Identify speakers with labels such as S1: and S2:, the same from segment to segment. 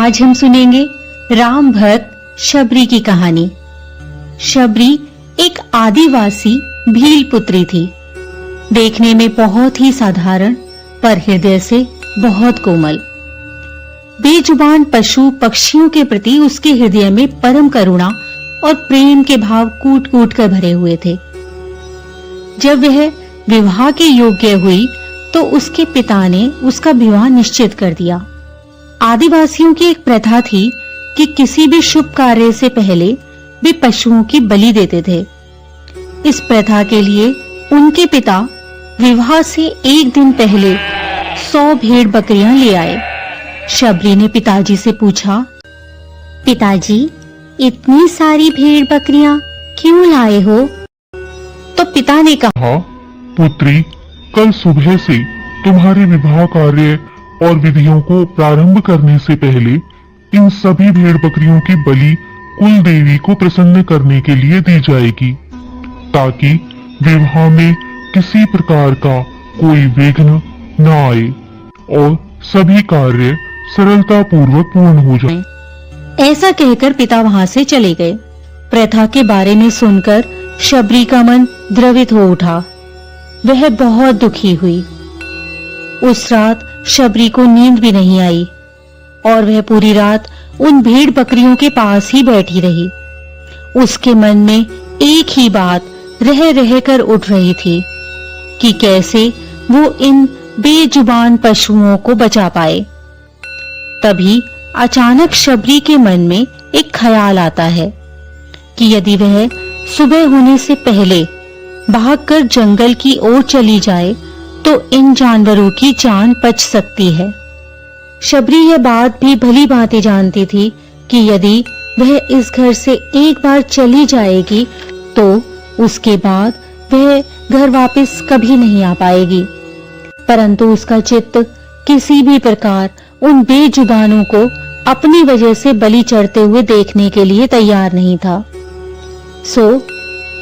S1: आज हम सुनेंगे राम भक्त शबरी की कहानी। शबरी एक आदिवासी भील पुत्री थी। देखने में बहुत ही साधारण पर हृदय से बहुत कोमल। बेजुबान पशु पक्षियों के प्रति उसके हृदय में परम करुणा और प्रेम के भाव कूट कूट कर भरे हुए थे। जब वह विवाह के योग्य हुई तो उसके पिता ने उसका विवाह निश्चित कर दिया। आदिवासियों की एक प्रथा थी कि किसी भी शुभ कार्य से पहले वे पशुओं की बलि देते थे। इस प्रथा के लिए उनके पिता विवाह से एक दिन पहले 100 भेड़ बकरियां ले आए। शबरी ने पिताजी से पूछा, पिताजी, इतनी सारी भेड़ बकरियां क्यों लाए हो? तो पिता ने कहा,
S2: पुत्री, कल सुबह से तुम्हारे विवाह कार्य और विधियों को प्रारंभ करने से पहले इन सभी भेड़ बकरियों की बलि कुल देवी को प्रसन्न करने के लिए दी जाएगी, ताकि विवाह में किसी प्रकार का कोई विघ्न न आए और सभी कार्य सरलता पूर्वक पूर्ण हो जाए।
S1: ऐसा कहकर पिता वहां से चले गए। प्रथा के बारे में सुनकर शबरी का मन द्रवित हो उठा। वह बहुत दुखी हुई। उस रात शबरी को नींद भी नहीं आई और वह पूरी रात उन भेड़ बकरियों के पास ही बैठी रही। उसके मन में एक ही बात रह रह कर उठ रही थी कि कैसे वो इन बेजुबान पशुओं को बचा पाए। तभी अचानक शबरी के मन में एक ख्याल आता है कि यदि वह सुबह होने से पहले भागकर जंगल की ओर चली जाए तो इन जानवरों की जान बच सकती है। शबरी यह बात भी भली भांति जानती थी कि यदि वह इस घर से एक बार चली जाएगी तो उसके बाद वह घर वापस कभी नहीं आ पाएगी। परंतु उसका चित्त किसी भी प्रकार उन बेजुबानों को अपनी वजह से बलि चढ़ते हुए देखने के लिए तैयार नहीं था। सो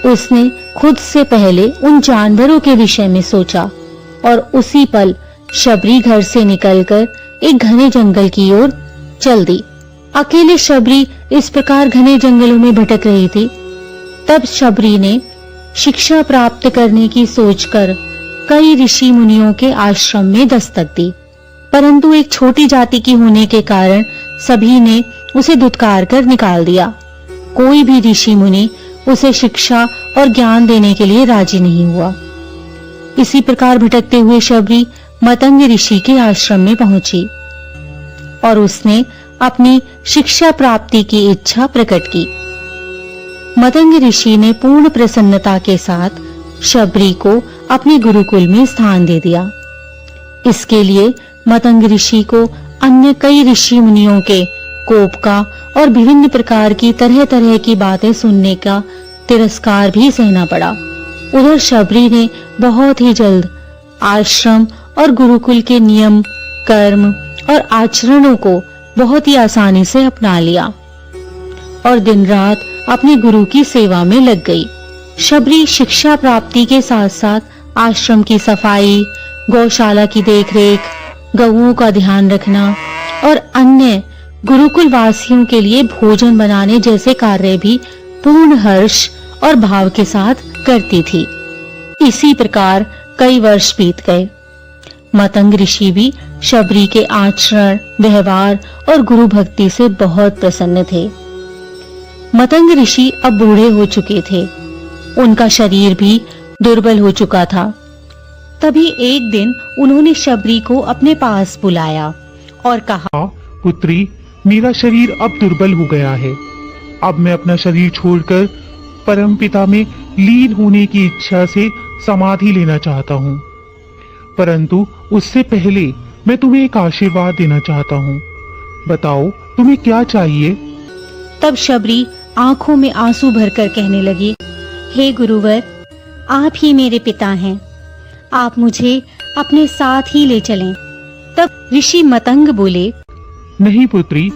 S1: उसने खुद से पहले उन जानवरों के विषय में सोचा और उसी पल शबरी घर से निकलकर एक घने जंगल की ओर चल दी। अकेले शबरी इस प्रकार घने जंगलों में भटक रही थी। तब शबरी ने शिक्षा प्राप्त करने की सोचकर कई ऋषि मुनियों के आश्रम में दस्तक दी, परंतु एक छोटी जाति की होने के कारण सभी ने उसे धुतकार कर निकाल दिया। कोई भी ऋषि मुनि उसे शिक्षा और ज्ञान देने के लिए राजी नहीं हुआ। इसी प्रकार भटकते हुए शबरी मतंग ऋषि के आश्रम में पहुंची और उसने अपनी शिक्षा प्राप्ति की इच्छा प्रकट की। मतंग ऋषि ने पूर्ण प्रसन्नता के साथ शबरी को अपने गुरुकुल में स्थान दे दिया। इसके लिए मतंग ऋषि को अन्य कई ऋषि मुनियों के कोप का और विभिन्न प्रकार की तरह तरह की बातें सुनने का तिरस्कार भी सहना पड़ा। उधर शबरी ने बहुत ही जल्द आश्रम और गुरुकुल के नियम, कर्म और आचरणों को बहुत ही आसानी से अपना लिया और दिन रात अपने गुरु की सेवा में लग गई। शबरी शिक्षा प्राप्ति के साथ साथ आश्रम की सफाई, गौशाला की देखरेख, गऊओं का ध्यान रखना और अन्य गुरुकुल वासियों के लिए भोजन बनाने जैसे कार्य भी पूर्ण हर्ष और भाव के साथ करती थी। इसी प्रकार कई वर्ष बीत गए। मतंग ऋषि भी शबरी के आचरण, व्यवहार और गुरु भक्ति से बहुत प्रसन्न थे। मतंग ऋषि अब बूढ़े हो चुके थे। उनका शरीर भी दुर्बल हो चुका था। तभी एक दिन उन्होंने शबरी को अपने पास बुलाया और कहा,
S2: पुत्री, मेरा शरीर अब दुर्बल हो गया है। अब मैं अपना शरीर छोड़कर परमपिता में लीन होने की इच्छा से समाधि लेना चाहता हूँ, परंतु उससे पहले मैं तुम्हें एक आशीर्वाद देना चाहता हूँ। बताओ, तुम्हें क्या चाहिए?
S1: तब शबरी आंखों में आंसू भरकर कहने लगी, हे गुरुवर, आप ही मेरे पिता हैं। आप मुझे अपने साथ ही ले चलें। तब ऋषि मतंग बोले,
S2: नहीं पुत्री,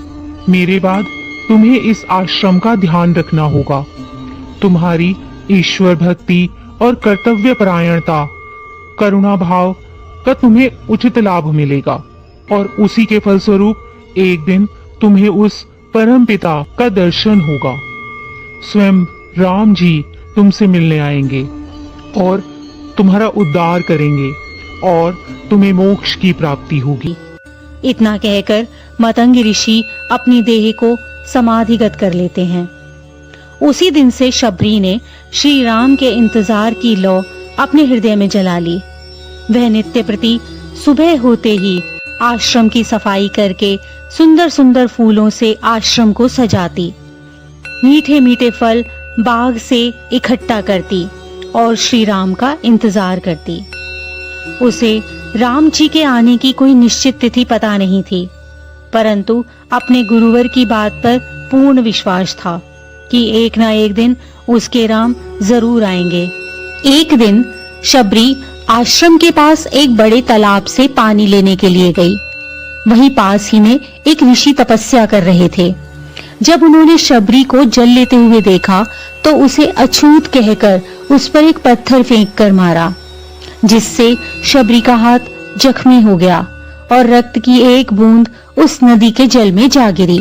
S2: मेरे बाद तुम्हें इस आश्रम का ध्यान रखना होगा। तुम्हारी ईश्वर भक्ति और कर्तव्य परायणता, करुणा भाव का तुम्हें उचित लाभ मिलेगा और उसी के फलस्वरूप एक दिन
S3: तुम्हें उस परम पिता का दर्शन होगा। स्वयं राम जी तुमसे मिलने आएंगे और तुम्हारा उद्धार करेंगे और तुम्हें मोक्ष की प्राप्ति होगी।
S1: इतना कहकर मतंग ऋषि अपनी देह को समाधिगत कर लेते हैं। उसी दिन से शबरी ने श्री राम के इंतजार की लौ अपने हृदय में जला ली। वह नित्य प्रति सुबह होते ही आश्रम की सफाई करके सुंदर सुंदर फूलों से आश्रम को सजाती, मीठे मीठे फल बाग से इकट्ठा करती और श्री राम का इंतजार करती। उसे राम जी के आने की कोई निश्चित तिथि पता नहीं थी, परंतु अपने गुरुवर की बात पर पूर्ण विश्वास था कि एक ना एक दिन उसके राम जरूर आएंगे। एक दिन शबरी आश्रम के पास एक बड़े तालाब से पानी लेने के लिए गई। वहीं पास ही में एक ऋषि तपस्या कर रहे थे। जब उन्होंने शबरी को जल लेते हुए देखा तो उसे अछूत कहकर उस पर एक पत्थर फेंक कर मारा, जिससे शबरी का हाथ जख्मी हो गया और रक्त की एक बूंद उस नदी के जल में जा गिरी,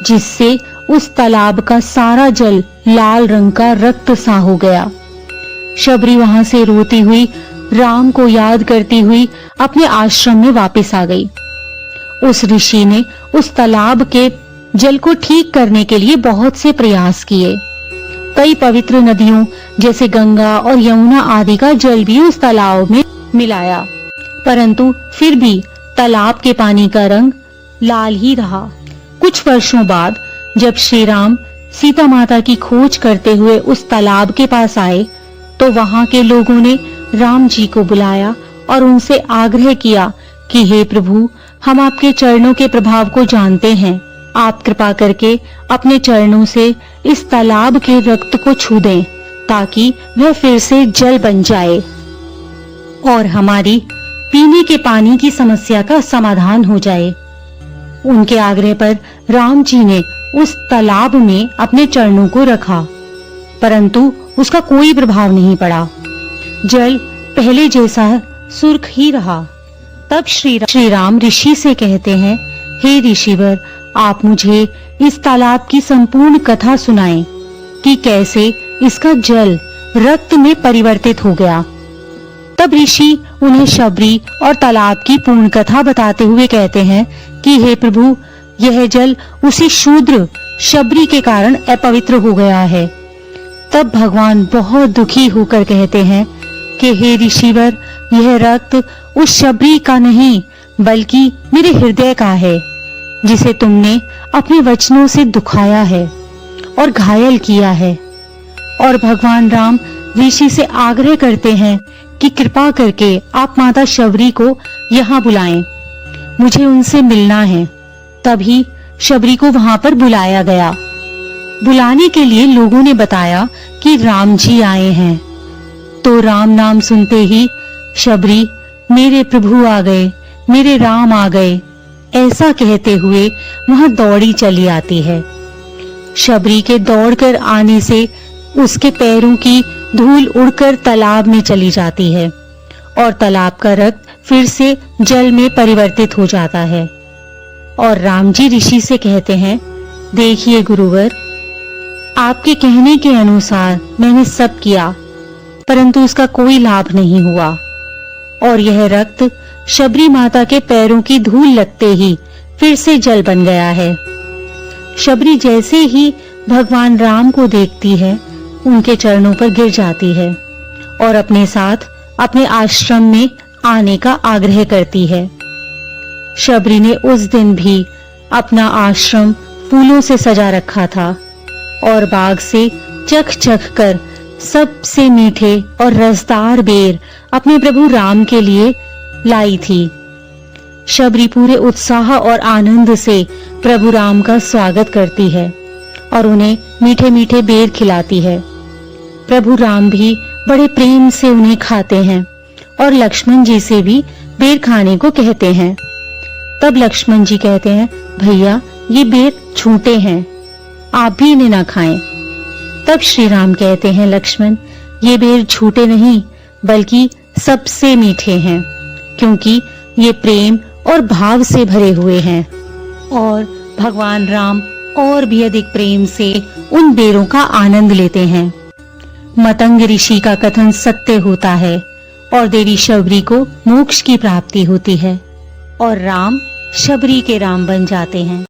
S1: जिससे उस तालाब का सारा जल लाल रंग का रक्त सा हो गया। शबरी वहां से रोती हुई राम को याद करती हुई अपने आश्रम में वापस आ गई। उस ऋषि ने उस तालाब के जल को ठीक करने के लिए बहुत से प्रयास किए। कई पवित्र नदियों जैसे गंगा और यमुना आदि का जल भी उस तालाब में मिलाया, परंतु फिर भी तालाब के पानी का रंग लाल ही रहा। कुछ वर्षों बाद जब श्री राम सीता माता की खोज करते हुए उस तालाब के पास आए तो वहां के लोगों ने राम जी को बुलाया और उनसे आग्रह किया कि हे प्रभु, हम आपके चरणों के प्रभाव को जानते हैं, आप कृपा करके अपने चरणों से इस तालाब के रक्त को छू दें ताकि वह फिर से जल बन जाए और हमारी पीने के पानी की समस्या का समाधान हो जाए। उनके आग्रह पर राम जी ने उस तालाब में अपने चरणों को रखा, परंतु उसका कोई प्रभाव नहीं पड़ा। जल पहले जैसा सुर्ख ही रहा। तब श्री राम ऋषि से कहते हैं, हे ऋषिवर, आप मुझे इस तालाब की संपूर्ण कथा सुनाएं कि कैसे इसका जल रक्त में परिवर्तित हो गया। तब ऋषि उन्हें शबरी और तालाब की पूर्ण कथा बताते हुए कहते हैं कि हे प्रभु, यह जल उसी शूद्र शबरी के कारण अपवित्र हो गया है। तब भगवान बहुत दुखी होकर कहते हैं कि हे ऋषिवर, यह रक्त उस शबरी का नहीं बल्कि मेरे हृदय का है, जिसे तुमने अपने वचनों से दुखाया है और घायल किया है। और भगवान राम ऋषि से आग्रह करते हैं कि कृपा करके आप माता शबरी को यहाँ बुलाएं, मुझे उनसे मिलना है। तभी शबरी को वहां पर बुलाया गया। बुलाने के लिए लोगों ने बताया कि राम जी आए हैं। तो राम नाम सुनते ही शबरी, मेरे प्रभु आ गए, मेरे राम आ गए, ऐसा कहते हुए वहां दौड़ी चली आती है। शबरी के दौड़कर आने से उसके पैरों की धूल उड़कर तालाब में चली जाती है और तालाब का रक्त फिर से जल में परिवर्तित हो जाता है। और राम जी ऋषि से कहते हैं, देखिए गुरुवर, आपके कहने के अनुसार मैंने सब किया, परंतु उसका कोई लाभ नहीं हुआ और यह रक्त शबरी माता के पैरों की धूल लगते ही फिर से जल बन गया है। शबरी जैसे ही भगवान राम को देखती है, उनके चरणों पर गिर जाती है और अपने साथ अपने आश्रम में आने का आग्रह करती है। शबरी ने उस दिन भी अपना आश्रम फूलों से सजा रखा था और बाग से चख चख कर सबसे मीठे और रसदार बेर अपने प्रभु राम के लिए लाई थी। शबरी पूरे उत्साह और आनंद से प्रभु राम का स्वागत करती है और उन्हें मीठे मीठे बेर खिलाती है। प्रभु राम भी बड़े प्रेम से उन्हें खाते हैं और लक्ष्मण जी से भी बेर खाने को कहते हैं। तब लक्ष्मण जी कहते हैं, भैया ये बेर छूटे हैं, आप भी इन्हें ना खाएं। तब श्री राम कहते हैं, लक्ष्मण ये बेर छूटे नहीं बल्कि सबसे मीठे हैं, क्योंकि ये प्रेम और भाव से भरे हुए हैं और भगवान राम और भी अधिक प्रेम से उन बेरों का आनंद लेते हैं। मतंग ऋषि का कथन सत्य होता है और देवी शबरी को मोक्ष की प्राप्ति होती है और राम शबरी के राम बन जाते हैं।